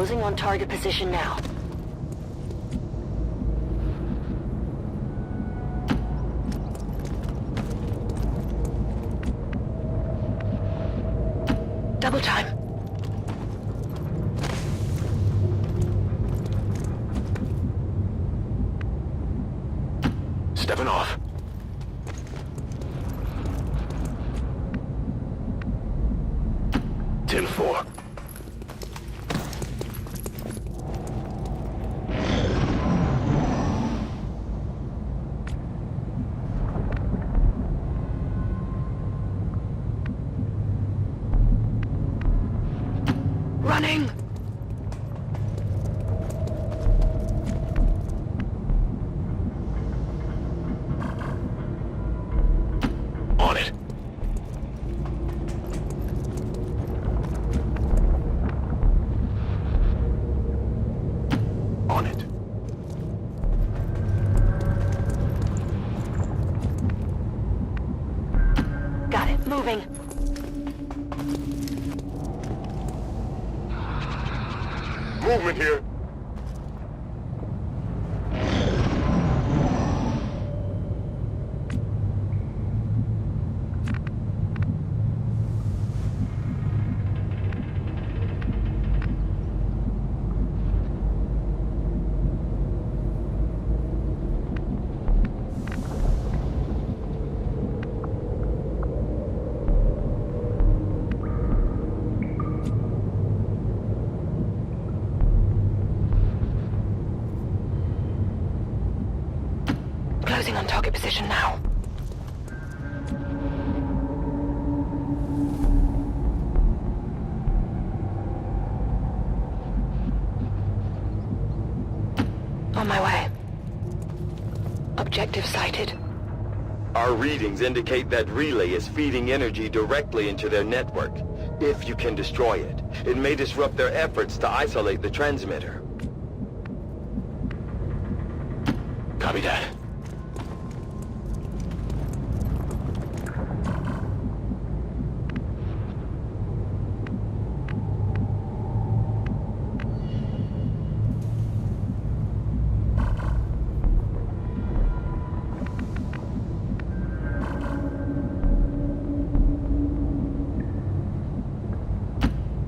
Closing on target position now. Double time. Stepping off. Ten four. Running! On it. On it. Got it. Moving. Movement here. Closing on target position now. On my way. Objective sighted. Our readings indicate that relay is feeding energy directly into their network. If you can destroy it, it may disrupt their efforts to isolate the transmitter. Copy that.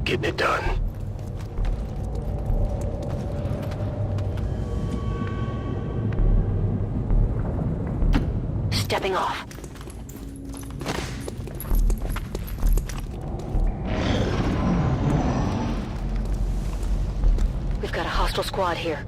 Getting it done. Stepping off. We've got a hostile squad here.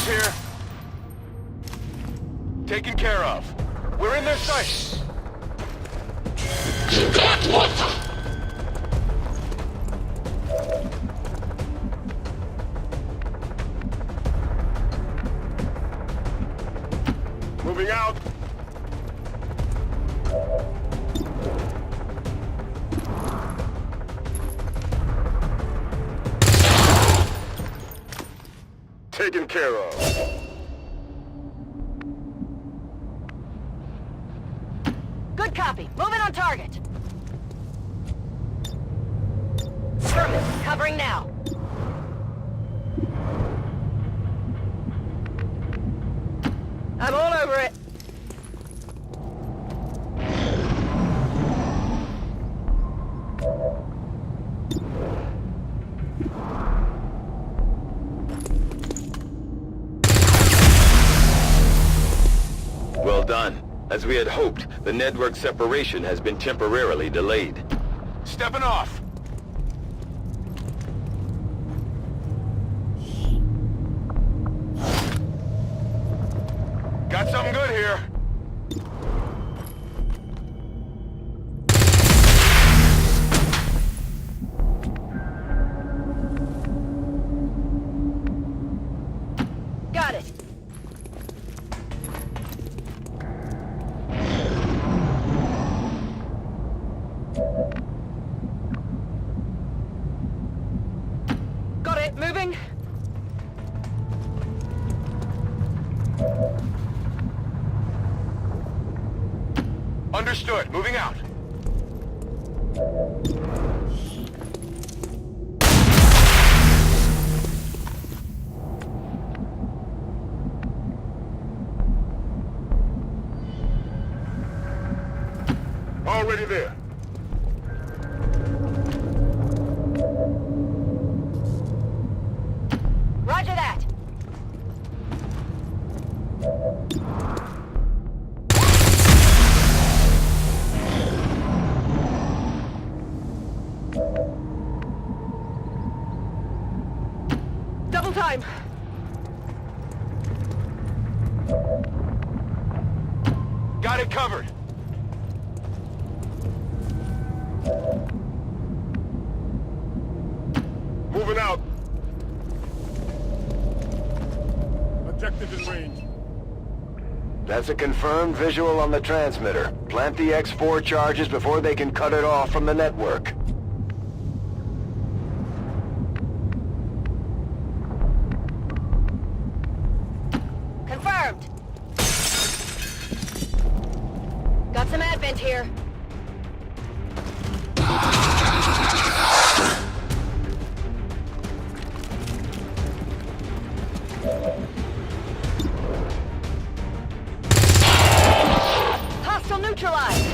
Here. Taken care of. We're in their sight. Moving out. Taken care of. Good copy. Moving on target. Affirmative. Covering now. I'm all over it. Well done. As we had hoped, the network separation has been temporarily delayed. Stepping off. Got something good here. Got it, moving. Understood. Moving out. Already there. Roger that. Double time. Got it covered. Moving out. Objective in range. That's a confirmed visual on the transmitter. Plant the X4 charges before they can cut it off from the network. Confirmed. Got some advent here. Hostile neutralized.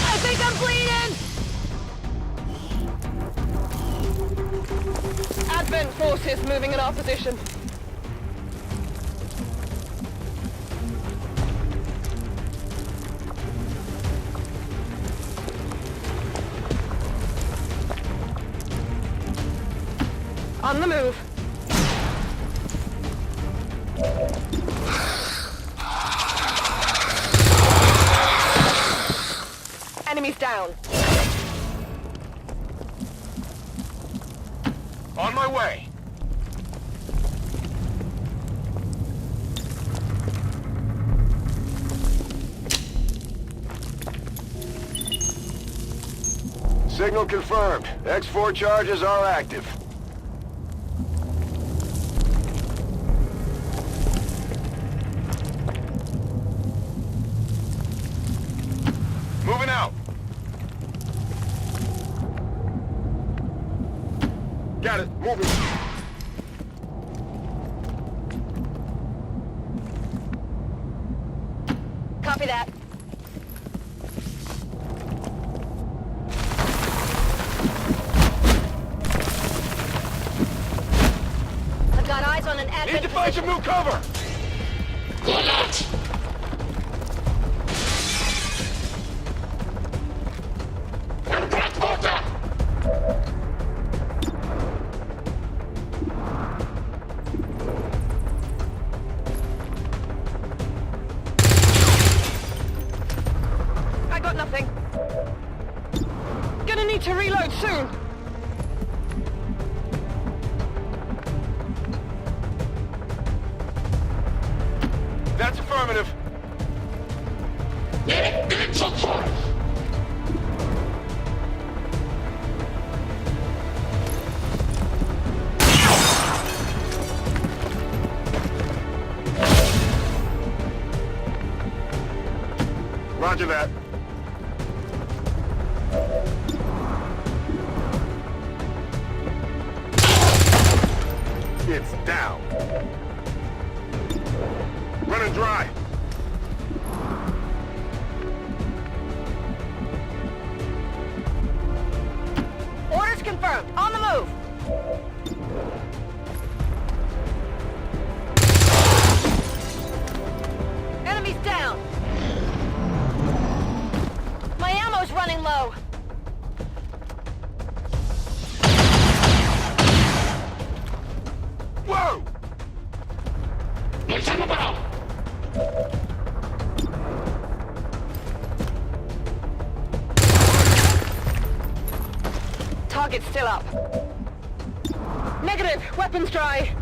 I think I'm bleeding. Advent forces moving in our position. On the move. Enemies down. On my way. Signal confirmed. X4 charges are active. Moving out. Got it. Moving. Copy that. I've got eyes on an advent Need to find some new cover. I got nothing. Gonna need to reload soon. That's affirmative. Roger that. It's down. Running dry. Orders confirmed. On the move. Enemies down. My ammo's running low. Whoa! Target's still up. Negative. Weapons dry.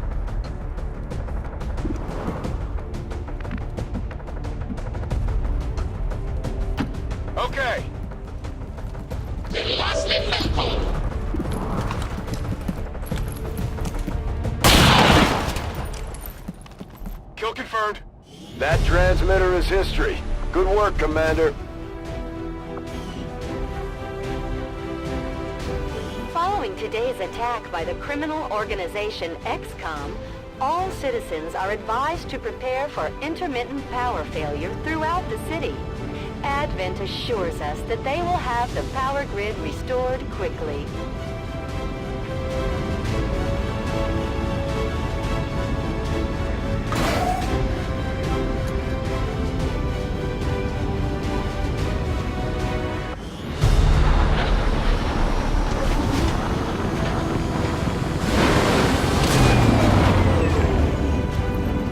Okay. Kill confirmed. That transmitter is history. Good work, Commander. Following today's attack by the criminal organization XCOM, all citizens are advised to prepare for intermittent power failure throughout the city. Advent assures us that they will have the power grid restored quickly.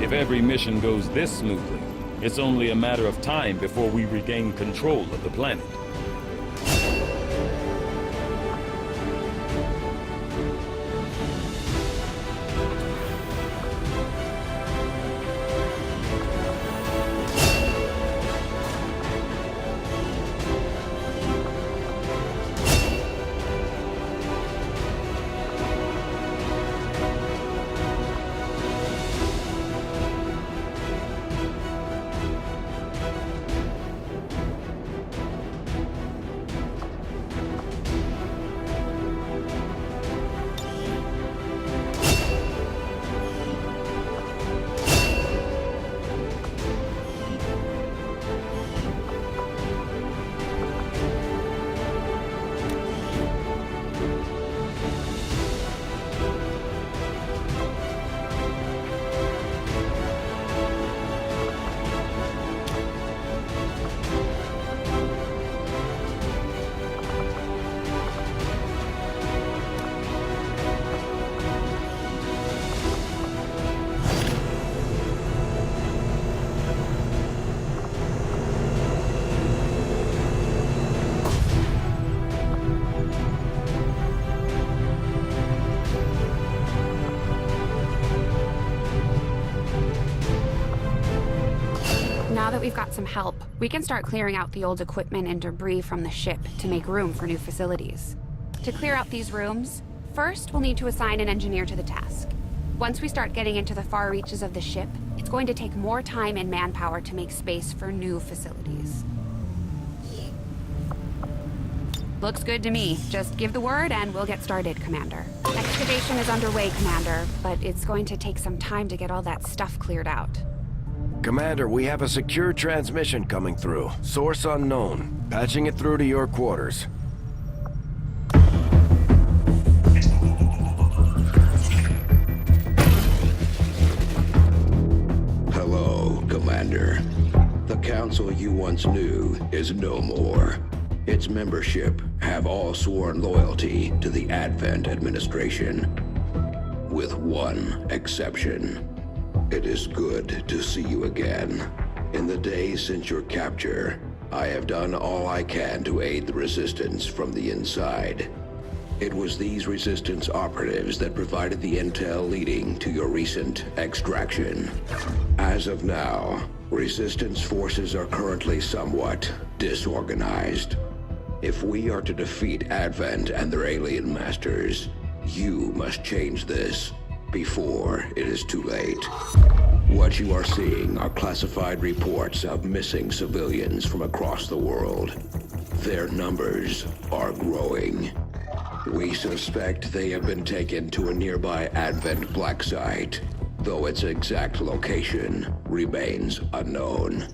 If every mission goes this smoothly, it's only a matter of time before we regain control of the planet. Now that we've got some help, we can start clearing out the old equipment and debris from the ship to make room for new facilities. To clear out these rooms, first we'll need to assign an engineer to the task. Once we start getting into the far reaches of the ship, it's going to take more time and manpower to make space for new facilities. Looks good to me. Just give the word and we'll get started, Commander. Excavation is underway, Commander, but it's going to take some time to get all that stuff cleared out. Commander, we have a secure transmission coming through. Source unknown. Patching it through to your quarters. Hello, Commander. The council you once knew is no more. Its membership have all sworn loyalty to the Advent administration, with one exception. It is good to see you again. In the days since your capture, I have done all I can to aid the resistance from the inside. It was these resistance operatives that provided the intel leading to your recent extraction. As of now, resistance forces are currently somewhat disorganized. If we are to defeat Advent and their alien masters, you must change this before it is too late. What you are seeing are classified reports of missing civilians from across the world. Their numbers are growing. We suspect they have been taken to a nearby Advent black site, though its exact location remains unknown.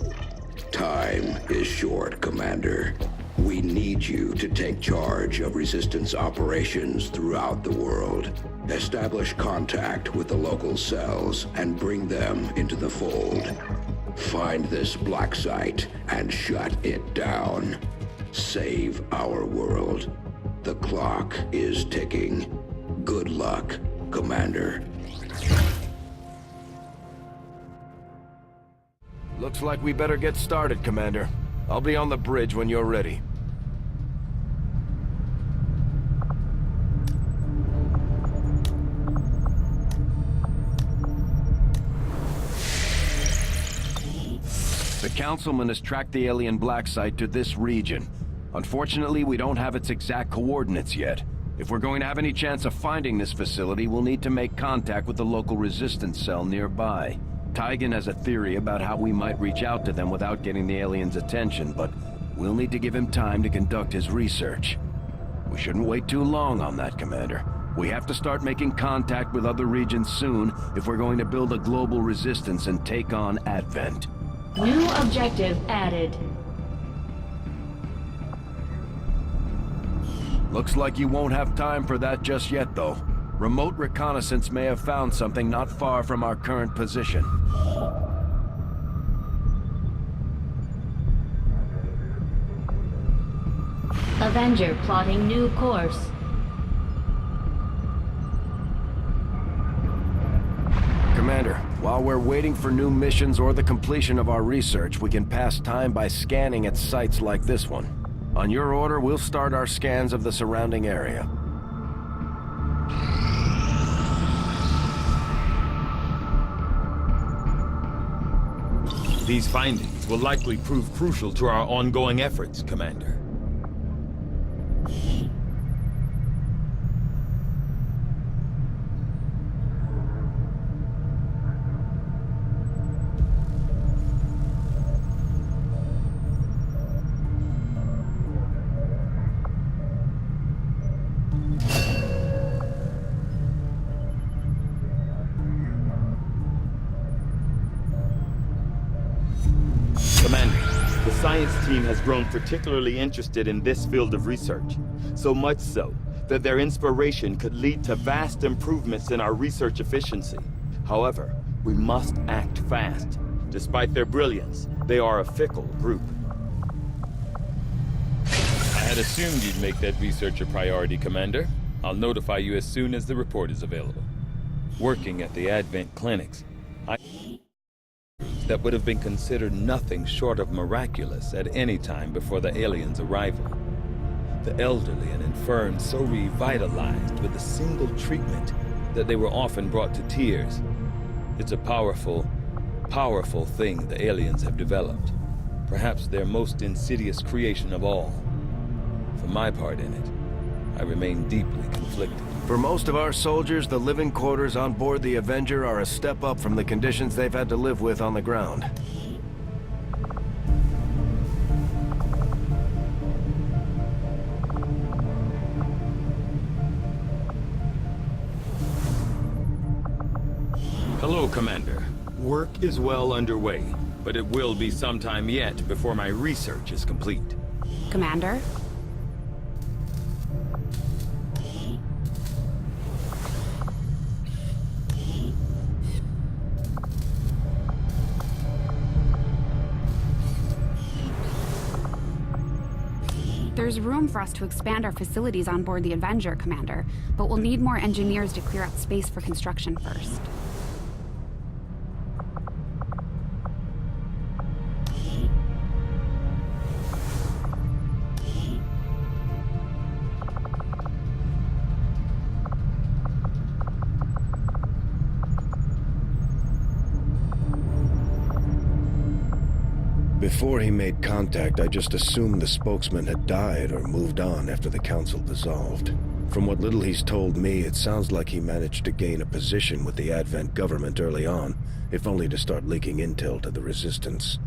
Time is short, Commander. We need you to take charge of resistance operations throughout the world. Establish contact with the local cells and bring them into the fold. Find this black site and shut it down. Save our world. The clock is ticking. Good luck, Commander. Looks like we better get started, Commander. I'll be on the bridge when you're ready. The Councilman has tracked the alien black site to this region. Unfortunately, we don't have its exact coordinates yet. If we're going to have any chance of finding this facility, we'll need to make contact with the local resistance cell nearby. Tygan has a theory about how we might reach out to them without getting the aliens' attention, but we'll need to give him time to conduct his research. We shouldn't wait too long on that, Commander. We have to start making contact with other regions soon if we're going to build a global resistance and take on Advent. New objective added. Looks like you won't have time for that just yet, though. Remote reconnaissance may have found something not far from our current position. Avenger plotting new course. Commander, while we're waiting for new missions or the completion of our research, we can pass time by scanning at sites like this one. On your order, we'll start our scans of the surrounding area. These findings will likely prove crucial to our ongoing efforts, Commander. The science team has grown particularly interested in this field of research, so much so that their inspiration could lead to vast improvements in our research efficiency. However, we must act fast. Despite their brilliance, they are a fickle group. I had assumed you'd make that research a priority, Commander. I'll notify you as soon as the report is available. Working at the Advent clinics, that would have been considered nothing short of miraculous at any time before the aliens' arrival. The elderly and infirm so revitalized with a single treatment that they were often brought to tears. It's a powerful, powerful thing the aliens have developed. Perhaps their most insidious creation of all. For my part in it, I remain deeply conflicted. For most of our soldiers, the living quarters on board the Avenger are a step up from the conditions they've had to live with on the ground. Hello, Commander. Work is well underway, but it will be some time yet before my research is complete. Commander? There's room for us to expand our facilities on board the Avenger, Commander, but we'll need more engineers to clear out space for construction first. Before he made contact, I just assumed the spokesman had died or moved on after the council dissolved. From what little he's told me, it sounds like he managed to gain a position with the Advent government early on, if only to start leaking intel to the Resistance.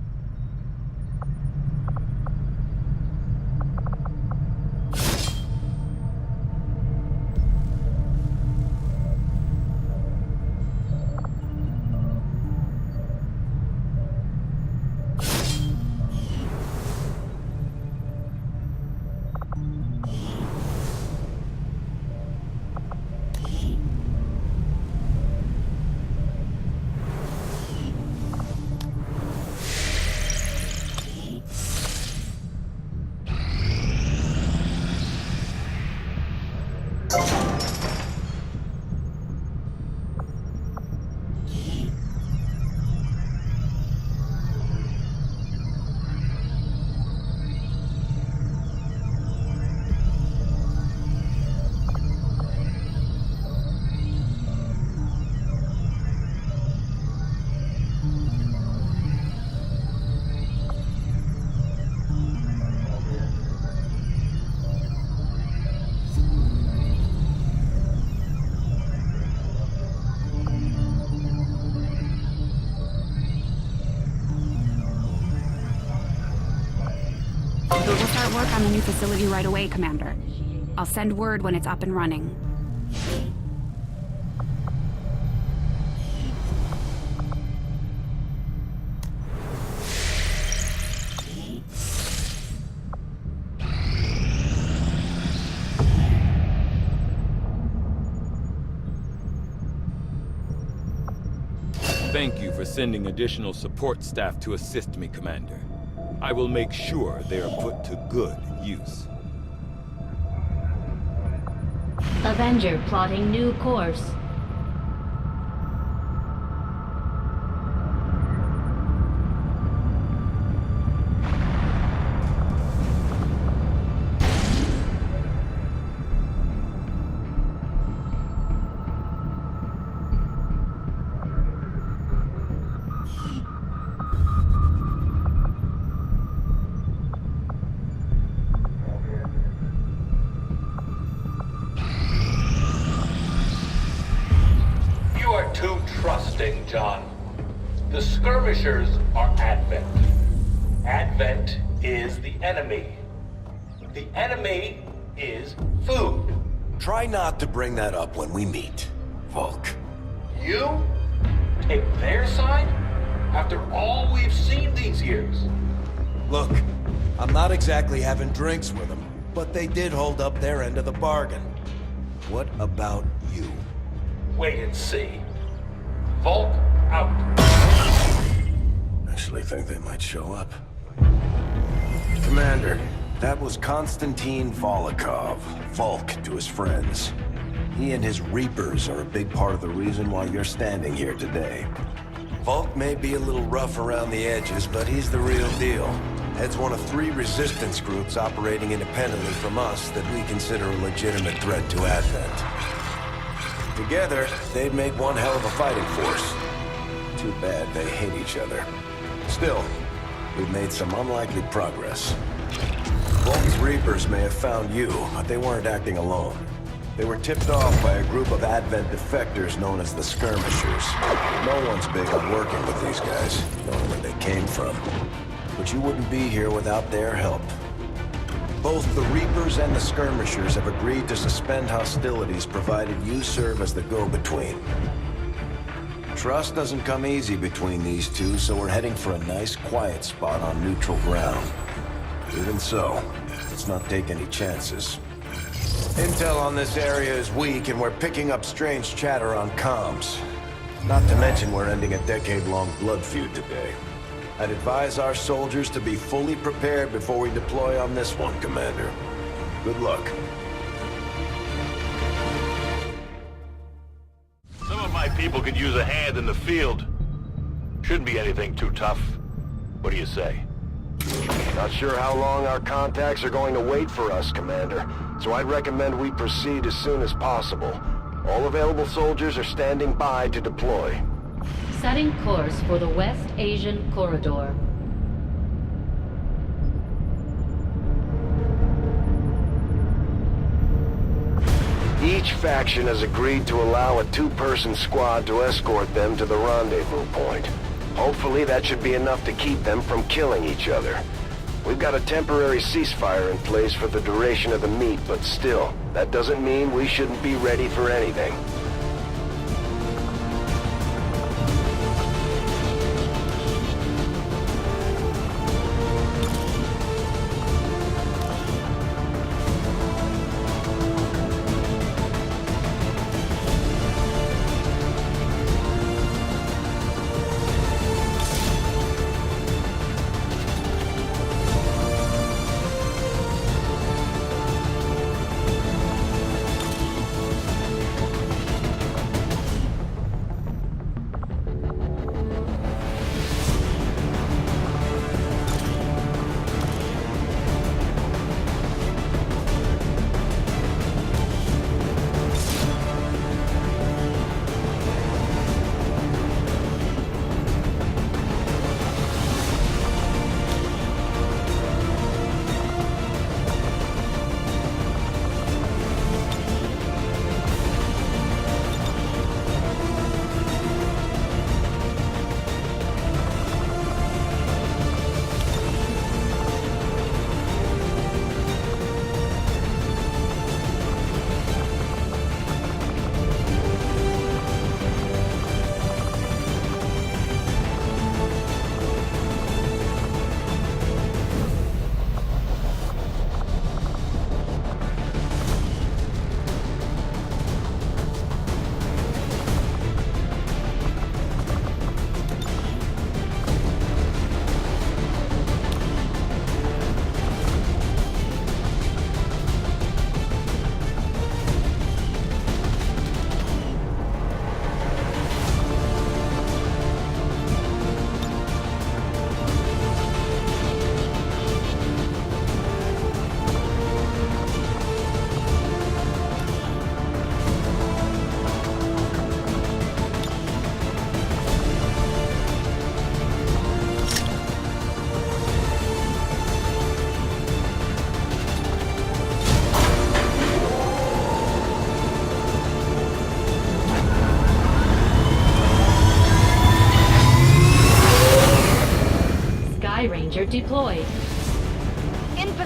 start work on the new facility right away, Commander. I'll send word when it's up and running. Thank you for sending additional support staff to assist me, Commander. I will make sure they are put to good use. Avenger plotting new course. Too trusting, John. The skirmishers are Advent. Advent is the enemy. The enemy is food. Try not to bring that up when we meet, Volk. You take their side after all we've seen these years. Look, I'm not exactly having drinks with them, but they did hold up their end of the bargain. What about you? Wait and see. Volk out. Actually think they might show up. Commander, that was Konstantin Volokov, Volk to his friends. He and his Reapers are a big part of the reason why you're standing here today. Volk may be a little rough around the edges, but he's the real deal. Heads one of 3 resistance groups operating independently from us that we consider a legitimate threat to Advent. Together, they'd make one hell of a fighting force. Too bad they hate each other. Still, we've made some unlikely progress. Volk's Reapers may have found you, but they weren't acting alone. They were tipped off by a group of Advent defectors known as the Skirmishers. No one's big on working with these guys, knowing where they came from. But you wouldn't be here without their help. Both the Reapers and the Skirmishers have agreed to suspend hostilities provided you serve as the go-between. Trust doesn't come easy between these two, so we're heading for a nice, quiet spot on neutral ground. Even so, let's not take any chances. Intel on this area is weak, and we're picking up strange chatter on comms. Not to mention we're ending a decade-long blood feud today. I'd advise our soldiers to be fully prepared before we deploy on this one, Commander. Good luck. Some of my people could use a hand in the field. Shouldn't be anything too tough. What do you say? Not sure how long our contacts are going to wait for us, Commander. So I'd recommend we proceed as soon as possible. All available soldiers are standing by to deploy. Setting course for the West Asian Corridor. Each faction has agreed to allow a 2-person squad to escort them to the rendezvous point. Hopefully that should be enough to keep them from killing each other. We've got a temporary ceasefire in place for the duration of the meet, but still, that doesn't mean we shouldn't be ready for anything.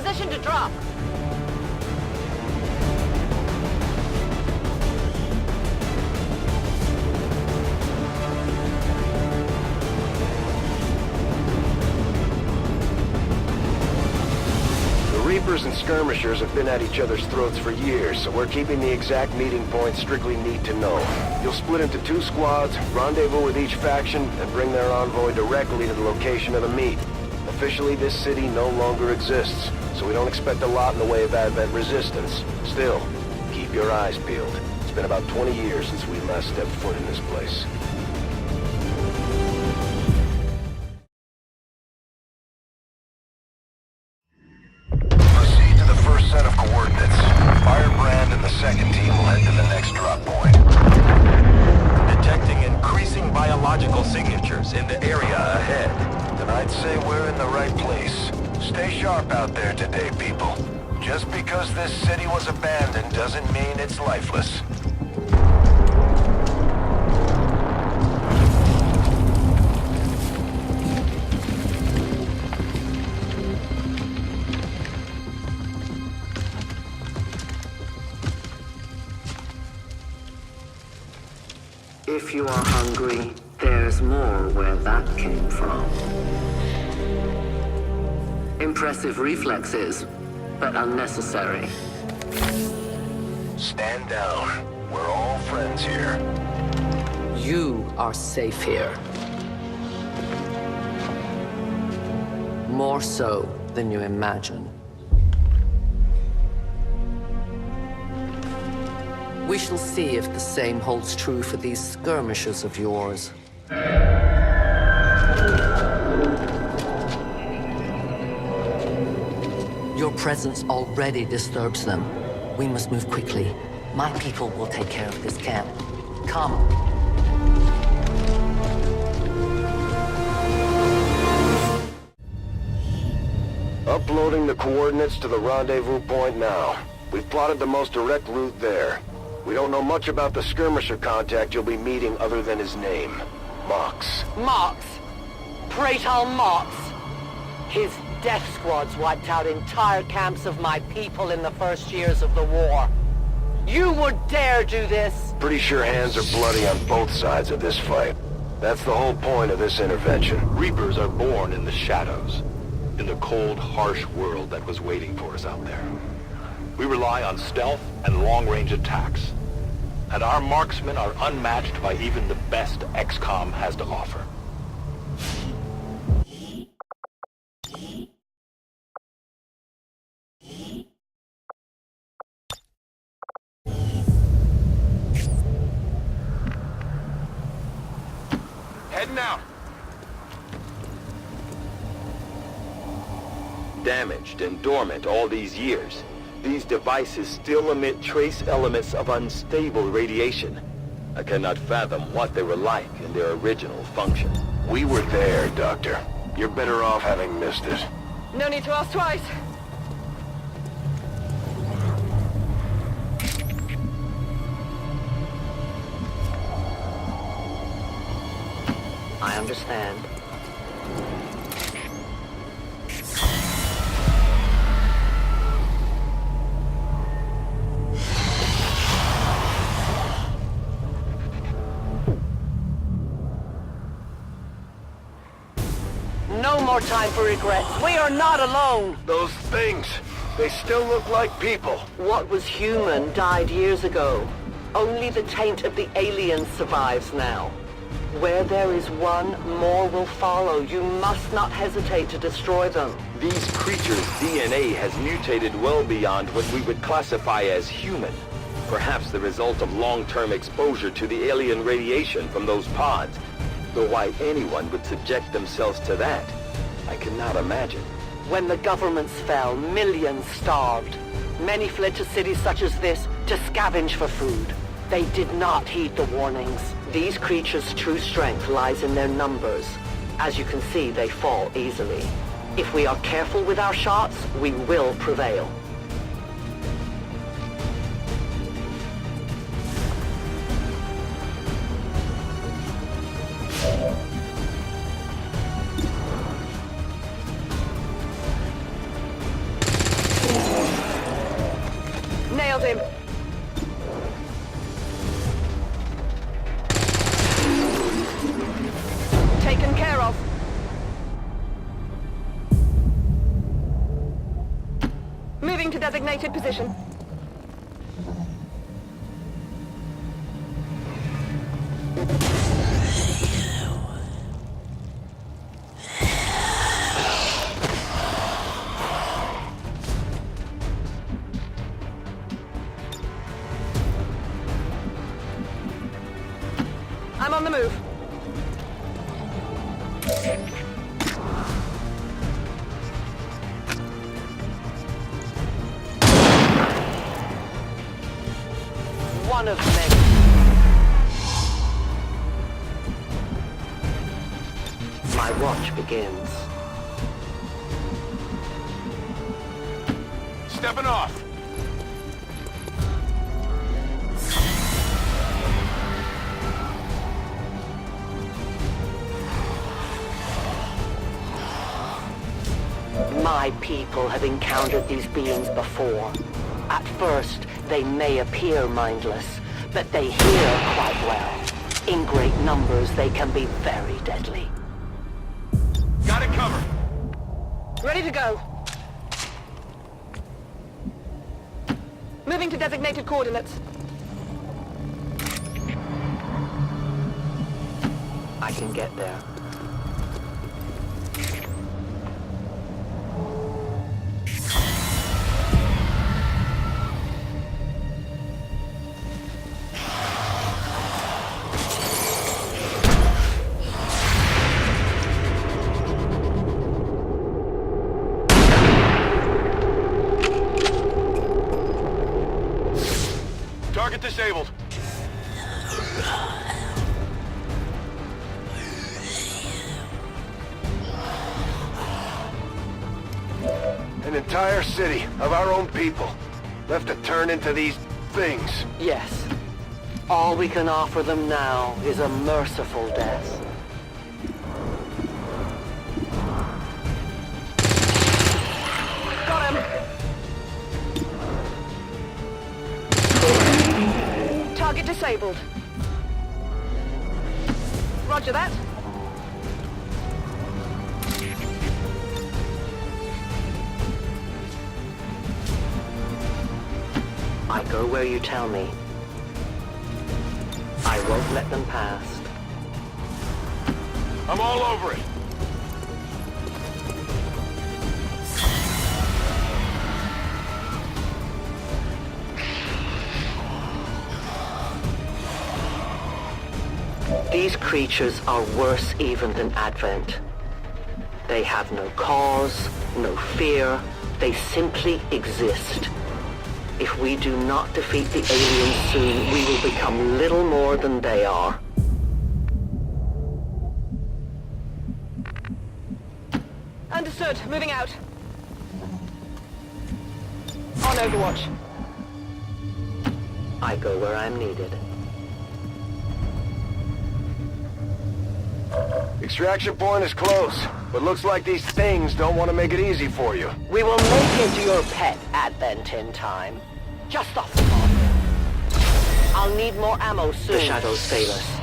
position to drop. Reapers and skirmishers have been at each other's throats for years, so we're keeping the exact meeting point strictly need to know. You'll split into 2 squads, rendezvous with each faction, and bring their envoy directly to the location of the meet. Officially, this city no longer exists, so we don't expect a lot in the way of advent resistance. Still, keep your eyes peeled. It's been about 20 years since we last stepped foot in this place. Set of coordinates. Firebrand and the second team will head to the next drop point. Detecting increasing biological signatures in the area ahead. Then I'd say we're in the right place. Stay sharp out there today, people. Just because this city was abandoned doesn't mean it's lifeless. If you are hungry, there's more where that came from. Impressive reflexes, but unnecessary. Stand down. We're all friends here. You are safe here. More so than you imagine. We shall see if the same holds true for these skirmishers of yours. Your presence already disturbs them. We must move quickly. My people will take care of this camp. Come. Uploading the coordinates to the rendezvous point now. We've plotted the most direct route there. We don't know much about the skirmisher contact you'll be meeting other than his name. Mox. Mox? Praetal Mox? His death squads wiped out entire camps of my people in the first years of the war. You would dare do this? Pretty sure hands are bloody on both sides of this fight. That's the whole point of this intervention. Reapers are born in the shadows, in the cold, harsh world that was waiting for us out there. We rely on stealth and long-range attacks, and our marksmen are unmatched by even the best XCOM has to offer. Heading out. Damaged and dormant all these years, these devices still emit trace elements of unstable radiation. I cannot fathom what they were like in their original function. We were there, Doctor. You're better off having missed it. No need to ask twice. I understand. No more time for regrets. We are not alone. Those things, they still look like people. What was human died years ago. Only the taint of the aliens survives now. Where there is one, more will follow. You must not hesitate to destroy them. These creatures' DNA has mutated well beyond what we would classify as human. Perhaps the result of long-term exposure to the alien radiation from those pods. Though why anyone would subject themselves to that, I cannot imagine. When the governments fell, millions starved. Many fled to cities such as this to scavenge for food. They did not heed the warnings. These creatures' true strength lies in their numbers. As you can see, they fall easily. If we are careful with our shots, we will prevail. Nailed him. Taken care of. Moving to designated position. I'm on the move. One of many. My watch begins. Stepping off. My people have encountered these beings before. At first, they may appear mindless, but they hear quite well. In great numbers, they can be very deadly. Got it covered. Ready to go. Moving to designated coordinates. I can get there. Target disabled. An entire city of our own people left to turn into these things. Yes. All we can offer them now is a merciful death. Got him. Target disabled. Roger that. I go where you tell me. I won't let them past. I'm all over it. These creatures are worse even than Advent. They have no cause, no fear. They simply exist. If we do not defeat the aliens soon, we will become little more than they are. Understood. Moving out. On Overwatch. I go where I'm needed. Extraction point is close, but looks like these things don't want to make it easy for you. We will make it your pet Advent in time. Just off the top. I'll need more ammo soon. The shadows fail us.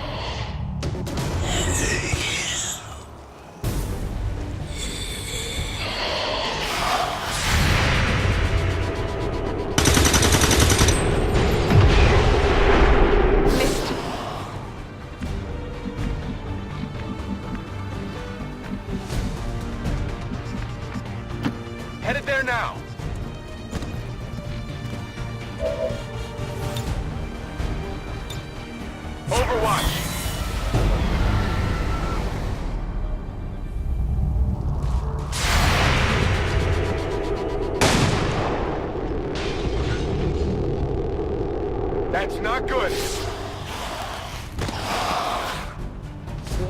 Headed there now. Overwatch. That's not good.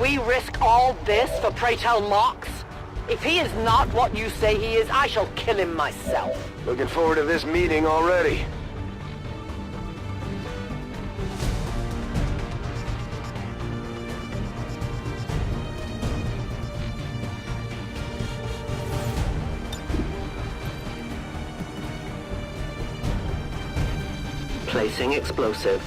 We risk all this for pray tell Mox? If he is not what you say he is, I shall kill him myself. Looking forward to this meeting already. Placing explosive.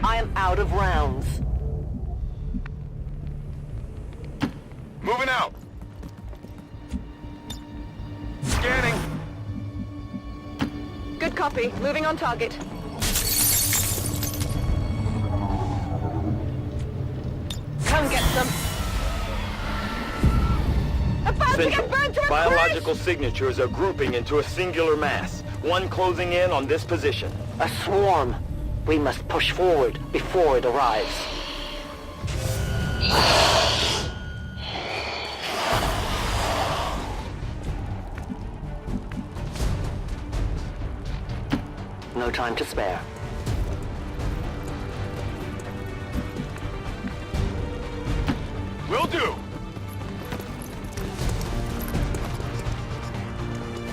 I am out of rounds. Moving out. Scanning. Good copy. Moving on target. Come get some. About to Central. get burned to a Biological crisp! signatures are grouping into a singular mass. One closing in on this position. A swarm. We must push forward before it arrives. No time to spare. Will do.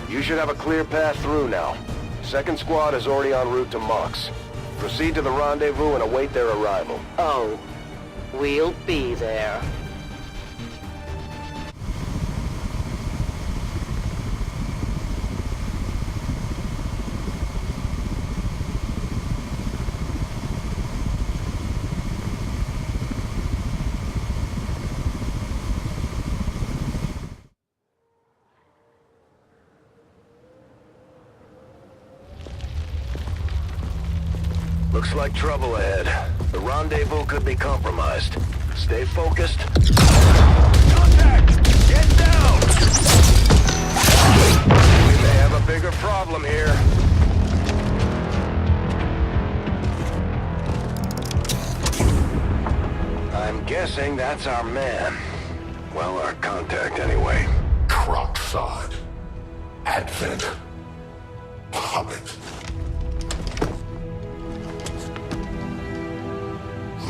You should have a clear path through now. Second squad is already en route to Mox. Proceed to the rendezvous and await their arrival. Oh, we'll be there. Looks like trouble ahead. The rendezvous could be compromised. Stay focused. Contact! Get down! We may have a bigger problem here. I'm guessing that's our man. Well, our contact anyway. Crocksod. Advent. Hobbit.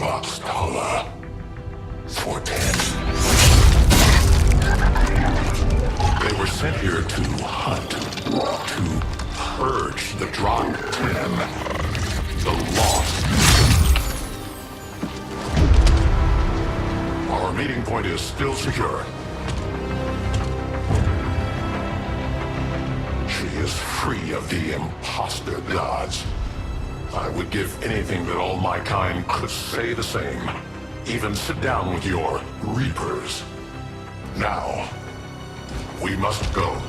Roxtala. 410. They were sent here to hunt. To purge the Drog 10. The Lost. Our meeting point is still secure. She is free of the imposter gods. I would give anything that all my kind could say the same. Even sit down with your Reapers. Now, we must go.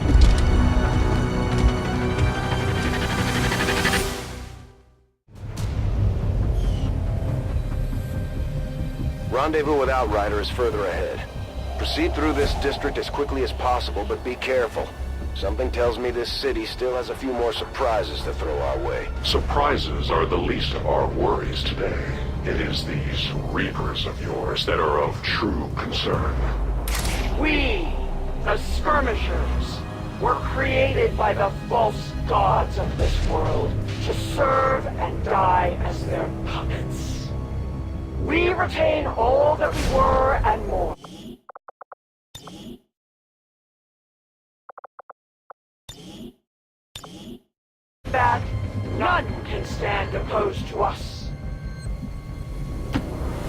Rendezvous with Outrider is further ahead. Proceed through this district as quickly as possible, but be careful. Something tells me this city still has a few more surprises to throw our way. Surprises are the least of our worries today. It is these Reapers of yours that are of true concern. We, the skirmishers, were created by the false gods of this world to serve and die as their puppets. We retain all that we were and more. That none can stand opposed to us.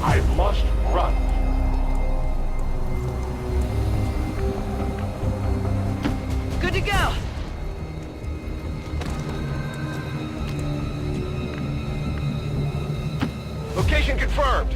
I must run. Good to go. Location confirmed.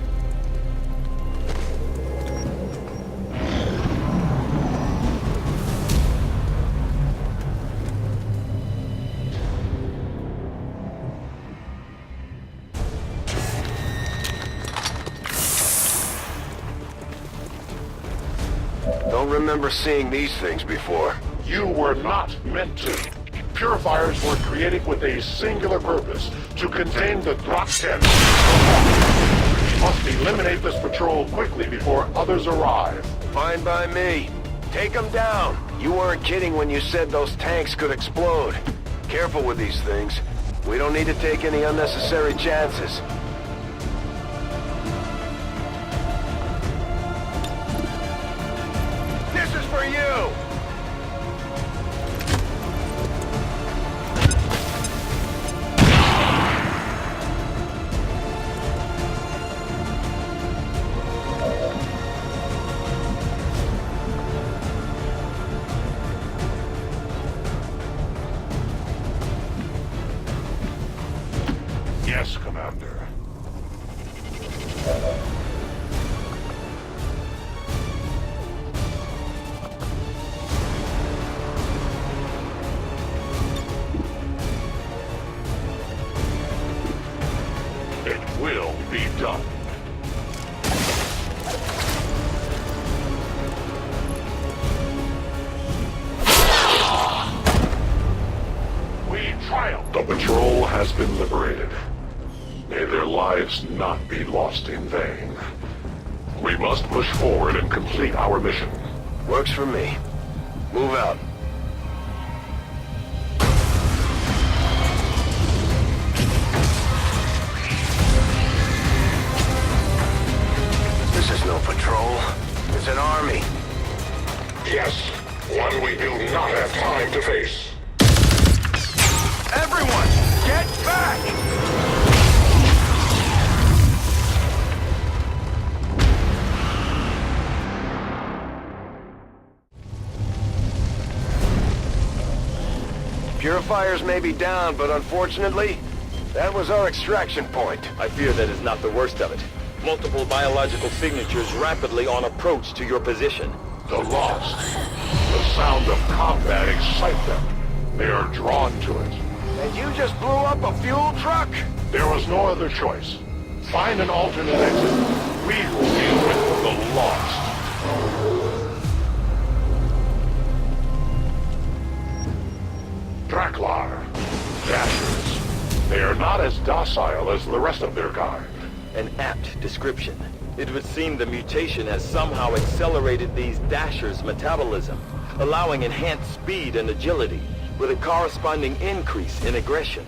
Don't remember seeing these things before. You were not meant to. Purifiers were created with a singular purpose, to contain the Drog 10. We must eliminate this patrol quickly before others arrive. Fine by me. Take them down. You weren't kidding when you said those tanks could explode. Careful with these things. We don't need to take any unnecessary chances. done. We triumphed. The patrol has been liberated. May their lives not be lost in vain. We must push forward and complete our mission. Works for me. Move out. This is no patrol. It's an army. Yes, one we do not have time to face. Everyone, get back! Purifiers may be down, but unfortunately, that was our extraction point. I fear that is not the worst of it. Multiple biological signatures rapidly on approach to your position. The lost. The sound of combat excites them. They are drawn to it. And you just blew up a fuel truck? There was no other choice. Find an alternate exit. We will deal with the lost. Draklar. Dashers. They are not as docile as the rest of their kind. An apt description. It would seem the mutation has somehow accelerated these Dashers' metabolism, allowing enhanced speed and agility, with a corresponding increase in aggression.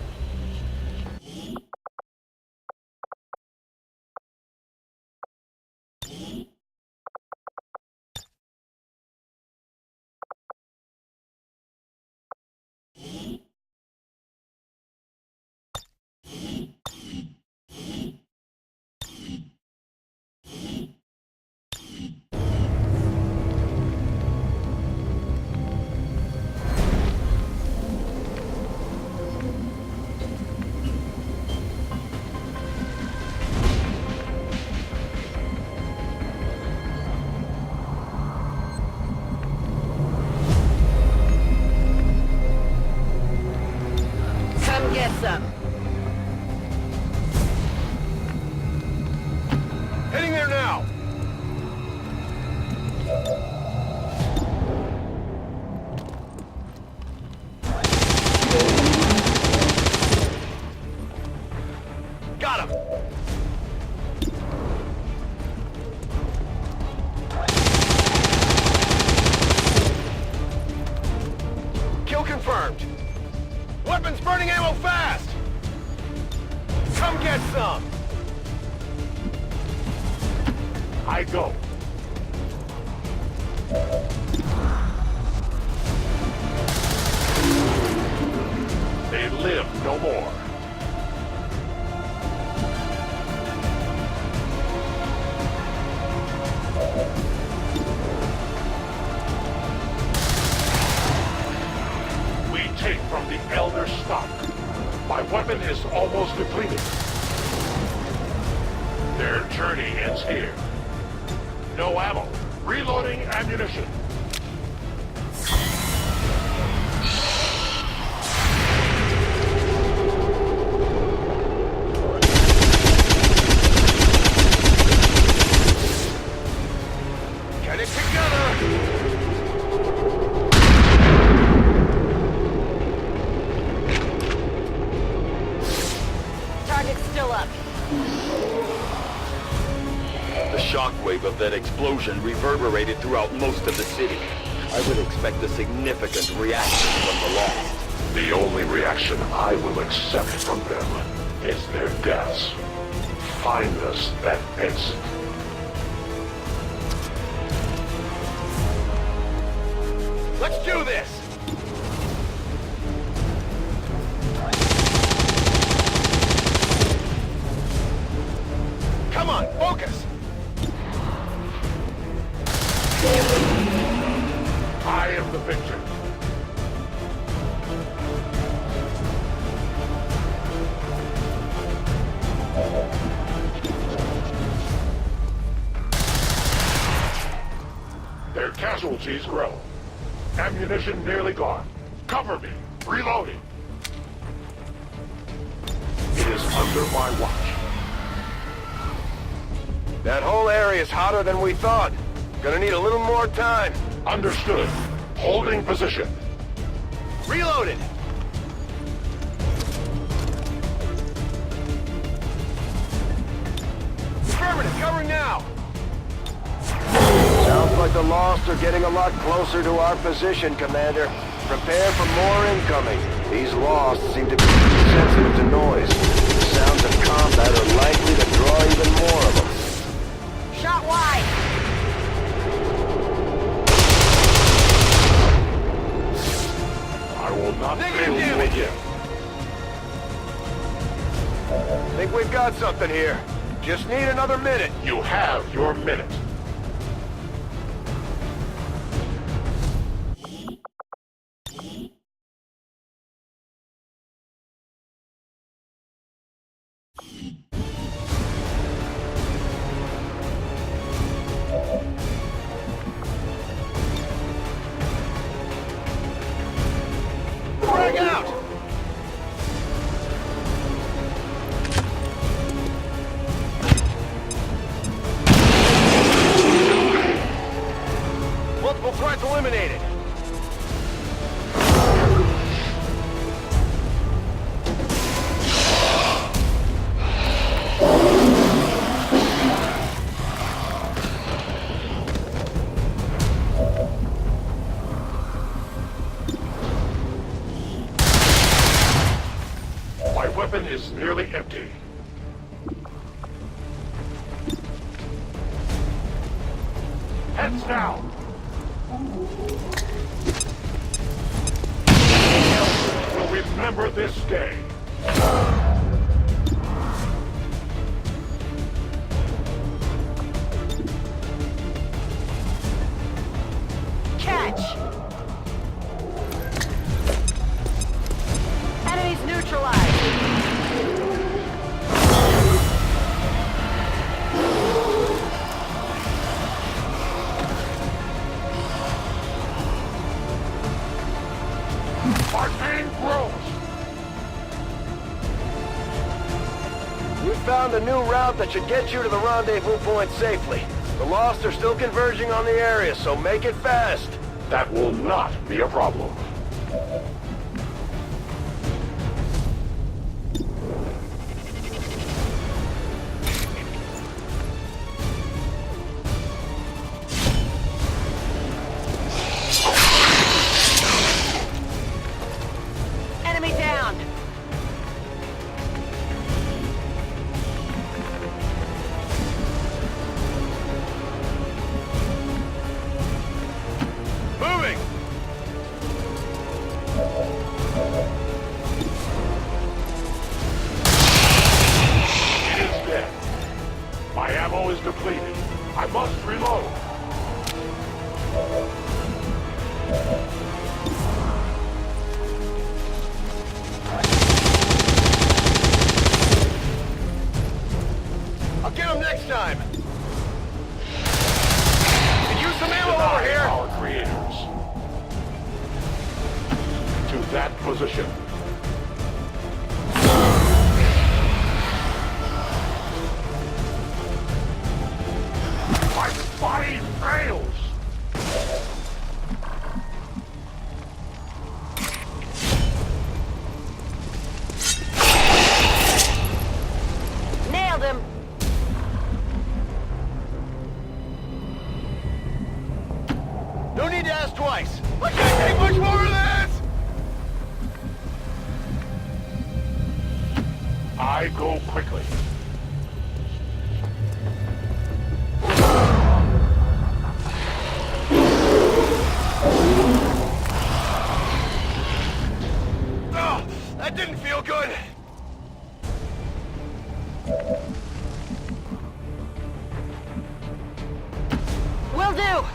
Get some. Heading there now! Got him! Kill confirmed. Weapons burning ammo fast! Come get some! I go. They live no more. We take from the Elder stock. My weapon is almost depleted. Their journey ends here. No ammo. Reloading ammunition. Get it together! Target's still up. The shockwave of that explosion reverberated throughout most of the city. I would expect a significant reaction from the lost. The only reaction I will accept from them is their deaths. Find us that exit. Let's do this! Come on, focus! I am the victor. Their casualties grow. Ammunition nearly gone. Cover me. Reloading. It is under my watch. That whole area is hotter than we thought. Gonna need a little more time. Understood. Holding position. Reloaded! Affirmative, covering now! Sounds like the Lost are getting a lot closer to our position, Commander. Prepare for more incoming. These Lost seem to be sensitive to noise. The sounds of combat are likely to draw even more of them. Shot wide! I will not fail you again. Think we've got something here. Just need another minute. You have your minute. Frag out! Multiple threats eliminated. My weapon is nearly empty. Heads down. Will remember this day. Catch! Enemies neutralized! Arcane grows. We found a new route that should get you to the rendezvous point safely. The Lost are still converging on the area, so make it fast. That will not be a problem. Enemy down! Moving! It is dead. My ammo is depleted. I must reload. I'll get him next time! Could use some ammo over here! Our creators. To that position. My body fails. Nailed him! No need to ask twice! I can't take much more of this! I go quickly. Oh, that didn't feel good! Will do!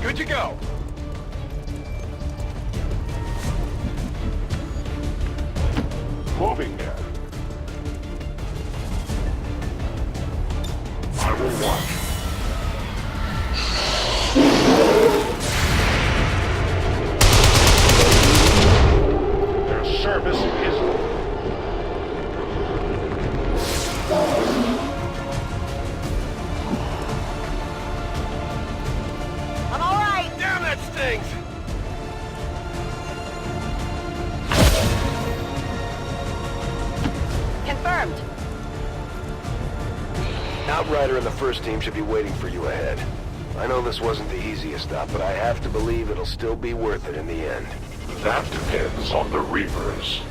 Good to go! Moving there. I will watch. Their service is... I'm all right. Damn, that stings! Confirmed. Outrider and the first team should be waiting for you ahead. I know this wasn't the easiest stop, but I have to believe it'll still be worth it in the end. That depends on the Reapers.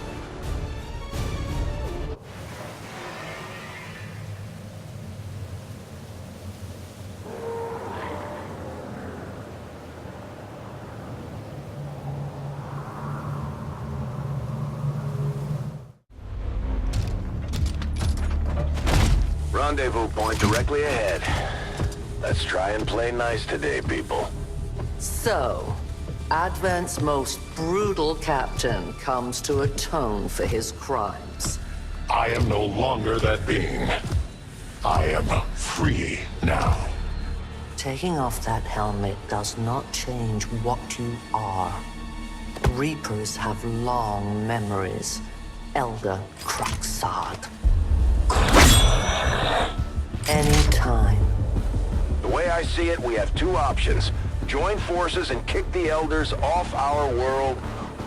Rendezvous point directly ahead. Let's try and play nice today, people. So, Advent's most brutal captain comes to atone for his crimes. I am no longer that being. I am free now. Taking off that helmet does not change what you are. Reapers have long memories. Elder Cruxard. Anytime. The way I see it, we have two options. Join forces and kick the Elders off our world,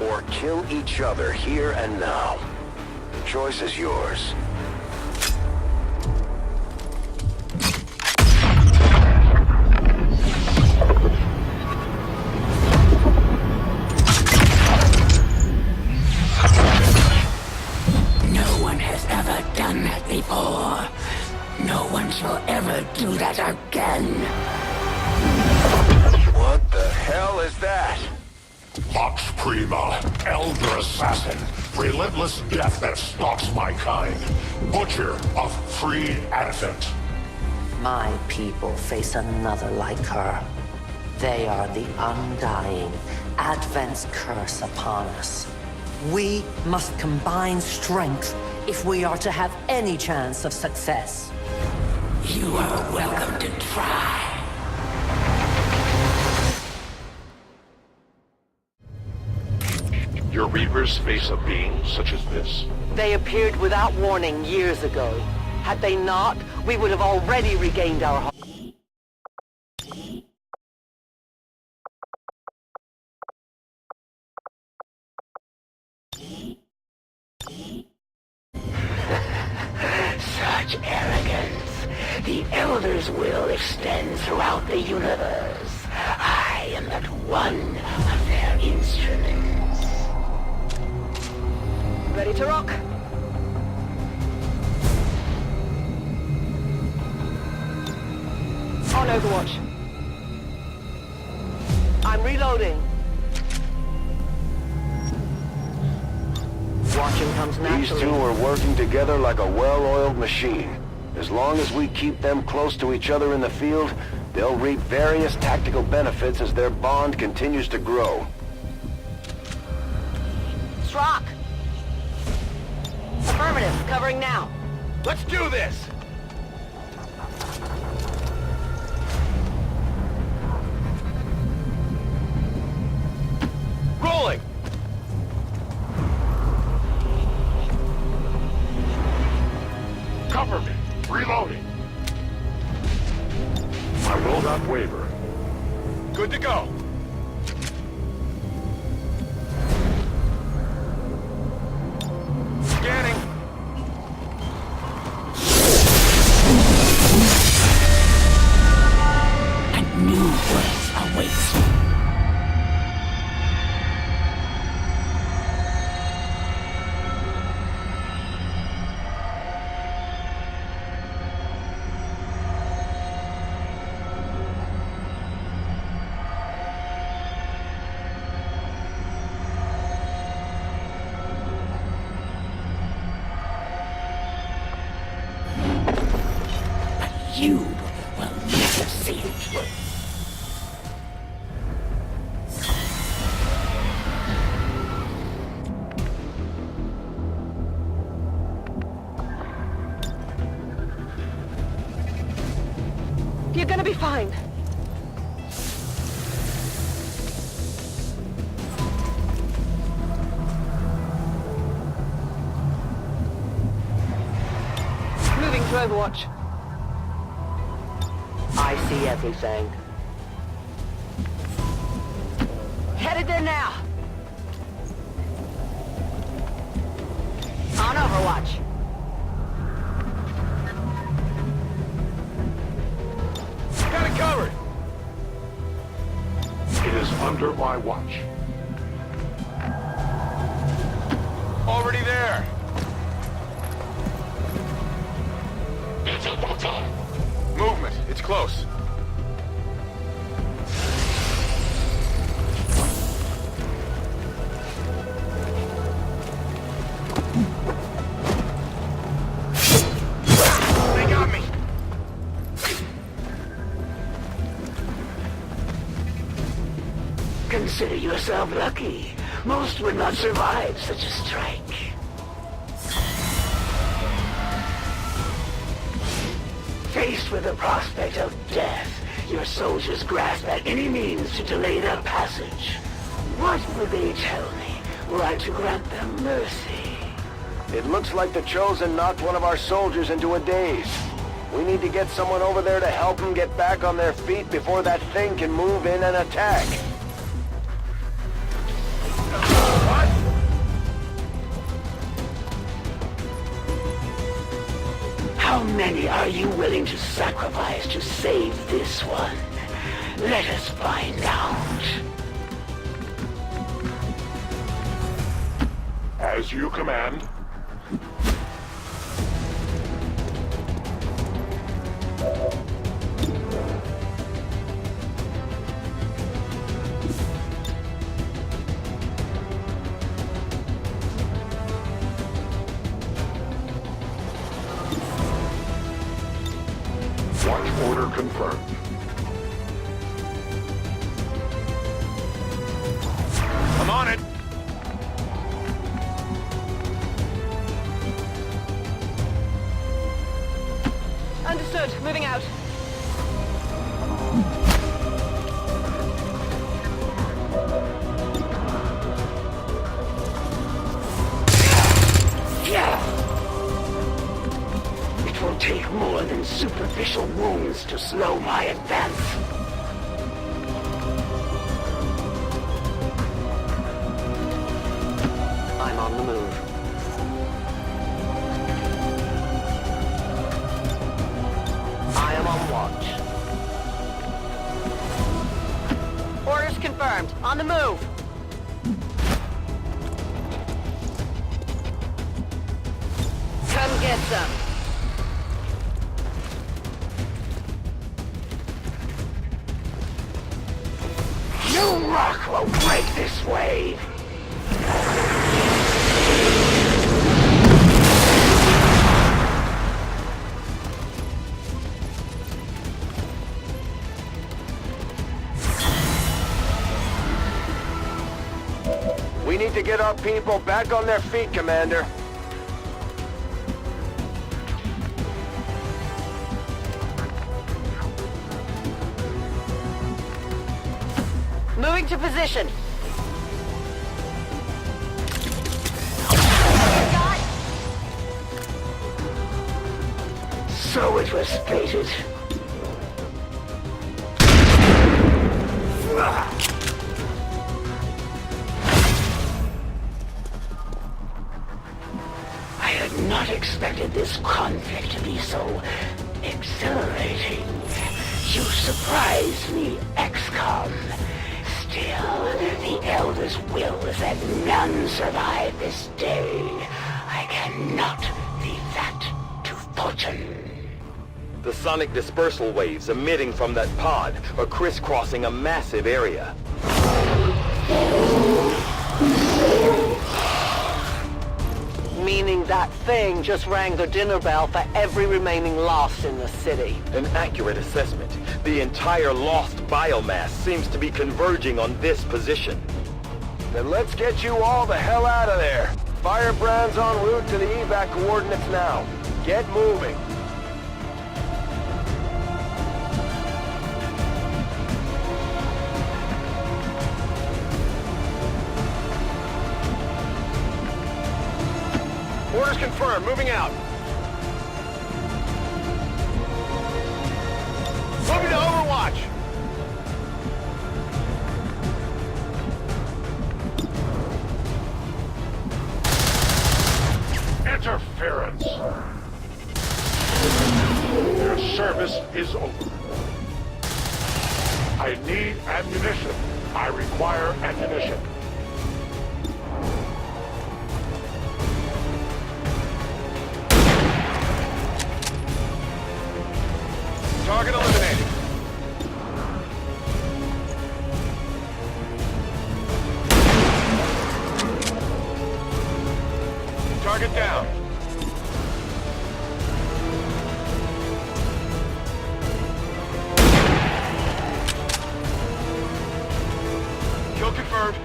or kill each other here and now. The choice is yours. No one has ever done that before. No one shall ever do that again. What the hell is that? Vox Prima, Elder Assassin, relentless death that stalks my kind, Butcher of free Advent. My people face another like her. They are the undying, Advent's curse upon us. We must combine strength if we are to have any chance of success. You are welcome to try. Your Reapers face a being such as this? They appeared without warning years ago. Had they not, we would have already regained our home. Such arrogance. The Elder's will extends throughout the universe. I am but one of their instruments. Ready to rock? On Overwatch. I'm reloading. Watching comes naturally. These two are working together like a well-oiled machine. As long as we keep them close to each other in the field, they'll reap various tactical benefits as their bond continues to grow. Strock! Affirmative, covering now. Let's do this! Rolling! Cover me! Reloading! I will not waver. Good to go! Scanning! A new world awaits. You will never see it. You're gonna be fine. to Overwatch. I see everything. Headed there now. On Overwatch. Got it covered! It is under my watch. Already there! Movement. It's close. They got me! Consider yourself lucky. Most would not survive such a strike. Faced with the prospect of death, your soldiers grasp at any means to delay their passage. What would they tell me were I to grant them mercy? It looks like the Chosen knocked one of our soldiers into a daze. We need to get someone over there to help them get back on their feet before that thing can move in and attack. How many are you willing to sacrifice to save this one? Let us find out. As you command. Watch order confirmed. I'm on it! Understood. Moving out. It will take more than superficial wounds to slow my advance. I'm on the move. I am on watch. Orders confirmed. On the move. Come get some. No rock will break this wave. We need to get our people back on their feet, Commander. Moving to position. So it was fated. I had not expected this conflict to be so exhilarating. You surprised me, XCOM. Still, the Elder's will is that none survive this day. I cannot leave that to fortune. The sonic dispersal waves emitting from that pod are crisscrossing a massive area. Meaning that thing just rang the dinner bell for every remaining lost in the city. An accurate assessment. The entire lost biomass seems to be converging on this position. Then let's get you all the hell out of there. Firebrand's en route to the evac coordinates now. Get moving. Orders confirmed. Moving out. Moving to Overwatch! Interference. Their service is over. I need ammunition. I require ammunition. Target eliminated. Target down. Kill confirmed.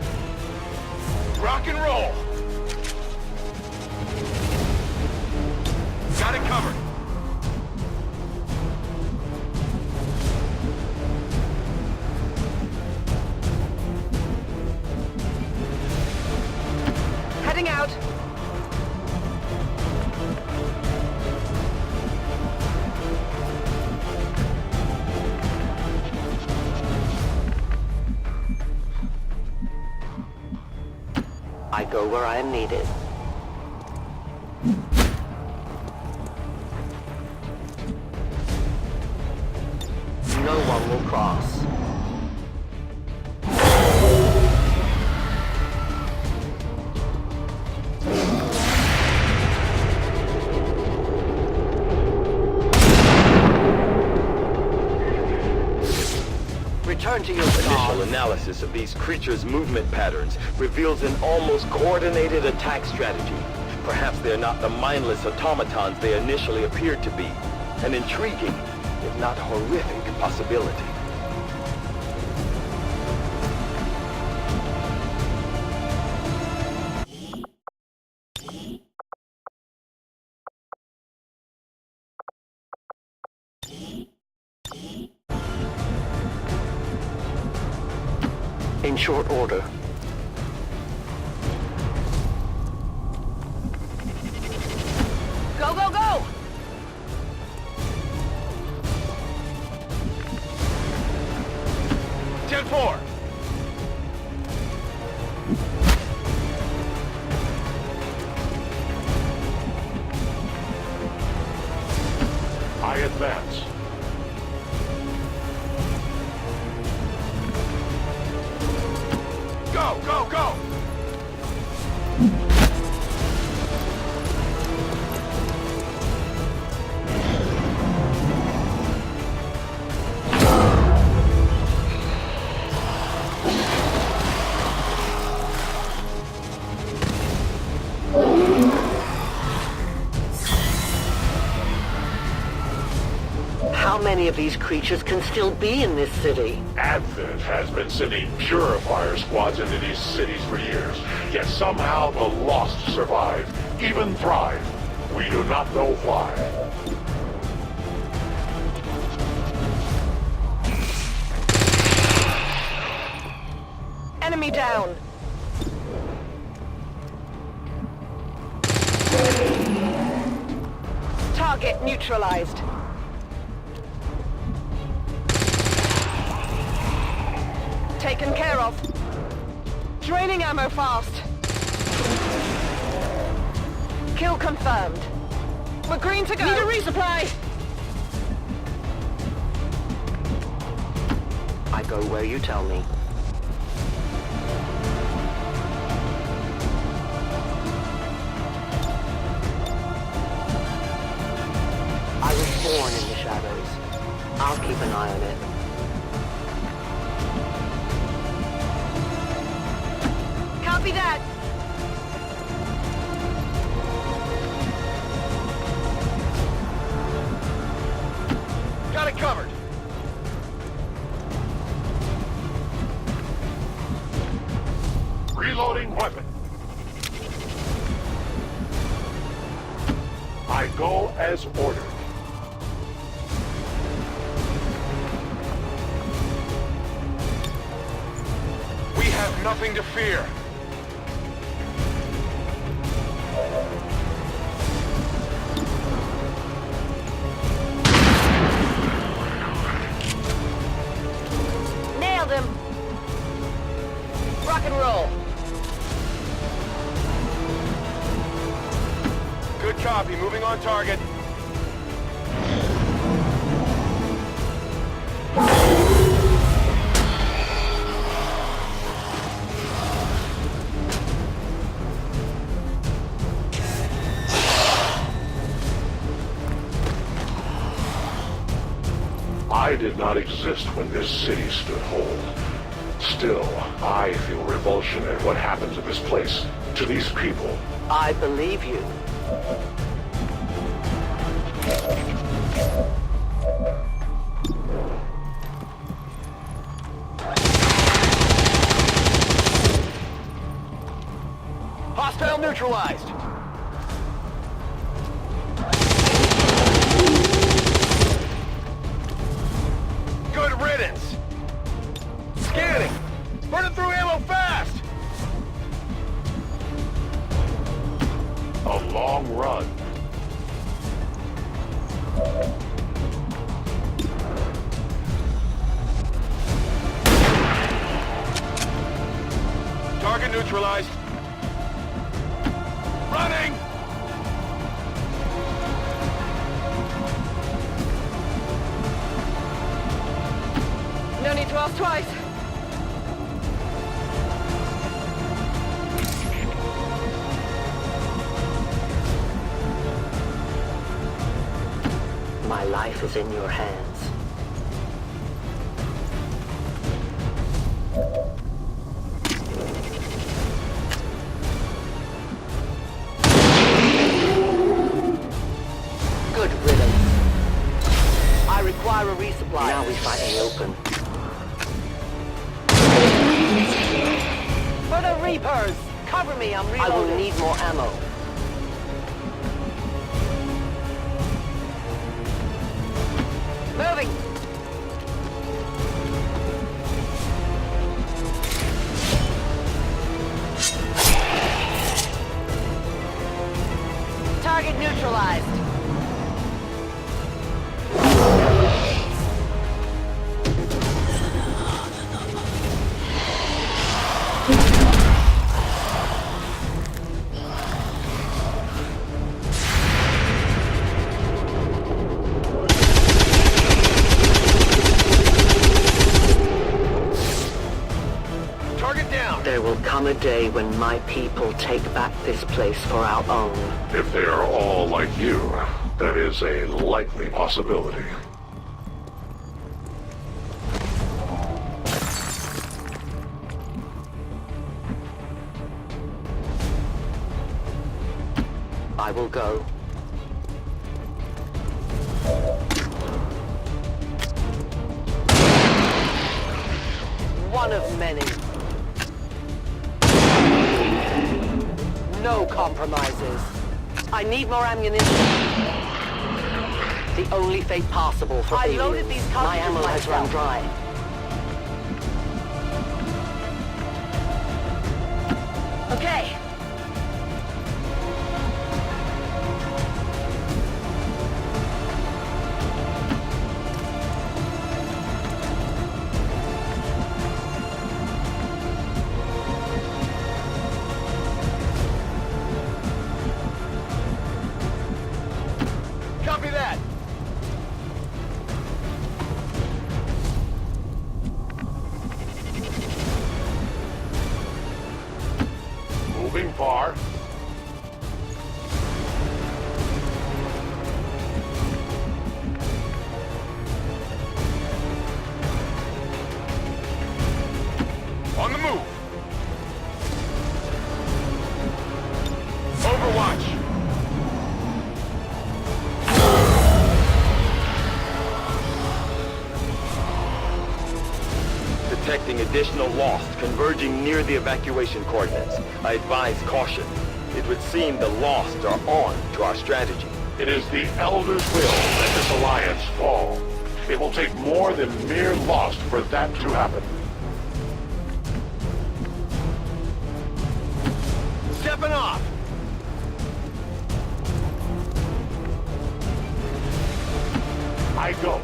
Rock and roll. Got it covered. Heading out. I go where I am needed. No one will cross. Return to your Initial analysis of these creatures' movement patterns reveals an almost coordinated attack strategy. Perhaps they're not the mindless automatons they initially appeared to be. An intriguing, if not horrific, possibility. in short order. Go, go, go! Ten-4. I advance. Go, go, go! How many of these creatures can still be in this city? Advent has been sending purifier squads into these cities for years, yet somehow the lost survive, even thrive. We do not know why. Enemy down. Target neutralized. Taken care of. Draining ammo fast. Kill confirmed. We're green to go. Need a resupply. I go where you tell me. I was born in the shadows. I'll keep an eye on it. Copy that. Got it covered. Reloading weapon. I go as ordered. We have nothing to fear. Good copy. Moving on target. I did not exist when this city stood whole. Still, I feel revulsion at what happened to this place, to these people. I believe you. Hostile neutralized. Good riddance. Scanning. Burning through ammo fast. A long run. Target neutralized. Running! No need to ask twice. My life is in your hands. Good riddance. I require a resupply. Now we fight in the open. For the Reapers! Cover me, I'm reloading. I will need more ammo. Moving! Target neutralized. There will come a day when my people take back this place for our own. If they are all like you, that is a likely possibility. I will go. One of many. No compromises. I need more ammunition. The only fate possible for aliens. I loaded these cartridges. My ammo has run dry. Okay. Copy that! Moving far. On the move! Overwatch! Detecting additional lost converging near the evacuation coordinates. I advise caution. It would seem the lost are on to our strategy. It is the Elder's will that this alliance fall. It will take more than mere lost for that to happen. Stepping off! I go.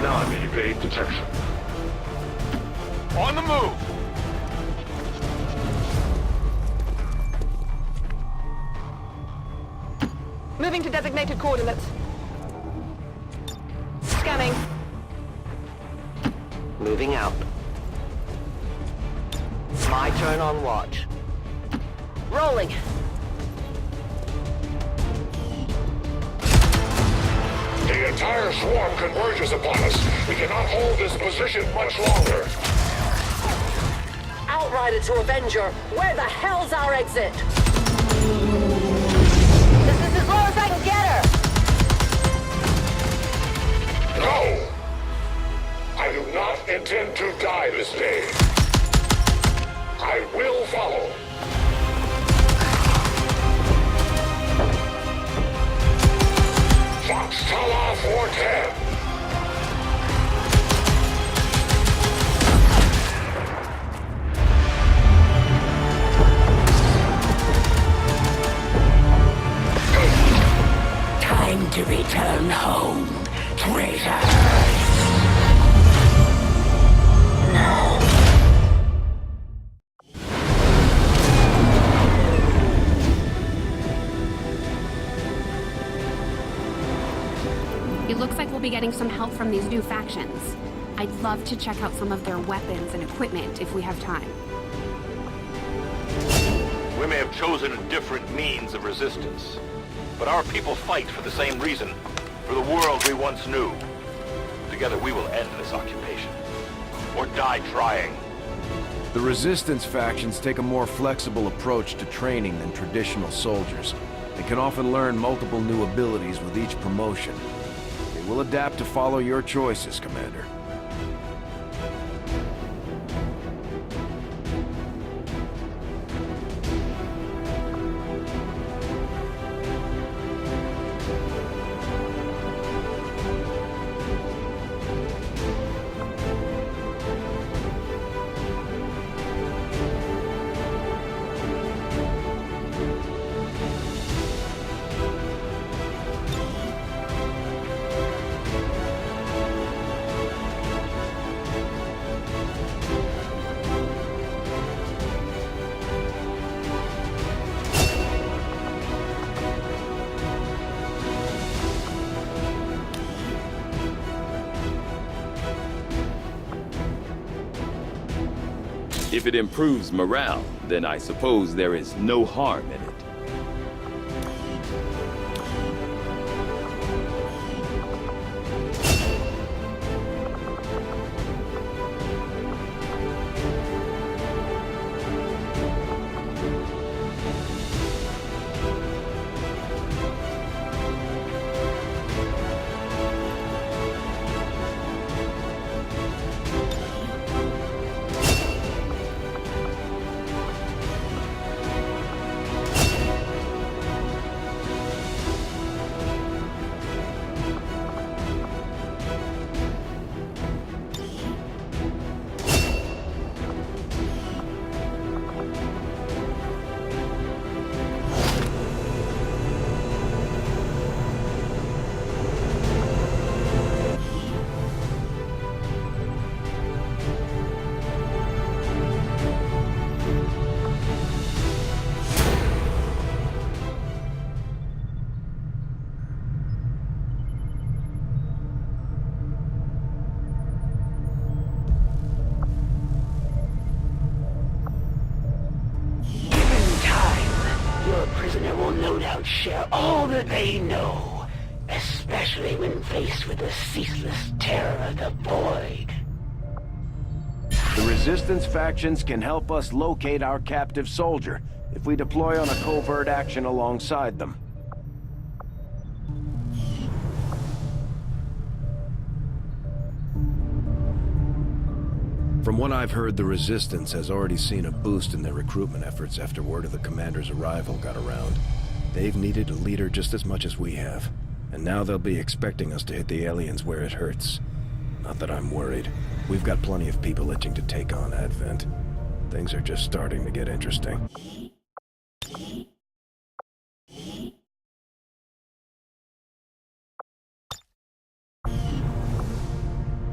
Non-evade detection. On the move! Moving to designated coordinates. Scanning. Moving out. My turn on watch. Rolling. The entire swarm converges upon us. We cannot hold this position much longer. Outrider to Avenger, where the hell's our exit? This is as low as I can get her! No! I do not intend to die this day. I will follow. Fox Tala 410. Time to return home, traitor. It looks like we'll be getting some help from these new factions. I'd love to check out some of their weapons and equipment if we have time. We may have chosen a different means of resistance, but our people fight for the same reason, for the world we once knew. Together we will end this occupation, or die trying. The Resistance factions take a more flexible approach to training than traditional soldiers. They can often learn multiple new abilities with each promotion. They will adapt to follow your choices, Commander. If it improves morale, then I suppose there is no harm in it. Share all that they know, especially when faced with the ceaseless terror of the void. The Resistance factions can help us locate our captive soldier if we deploy on a covert action alongside them. From what I've heard, the Resistance has already seen a boost in their recruitment efforts after word of the commander's arrival got around. They've needed a leader just as much as we have, and now they'll be expecting us to hit the aliens where it hurts. Not that I'm worried. We've got plenty of people itching to take on Advent. Things are just starting to get interesting.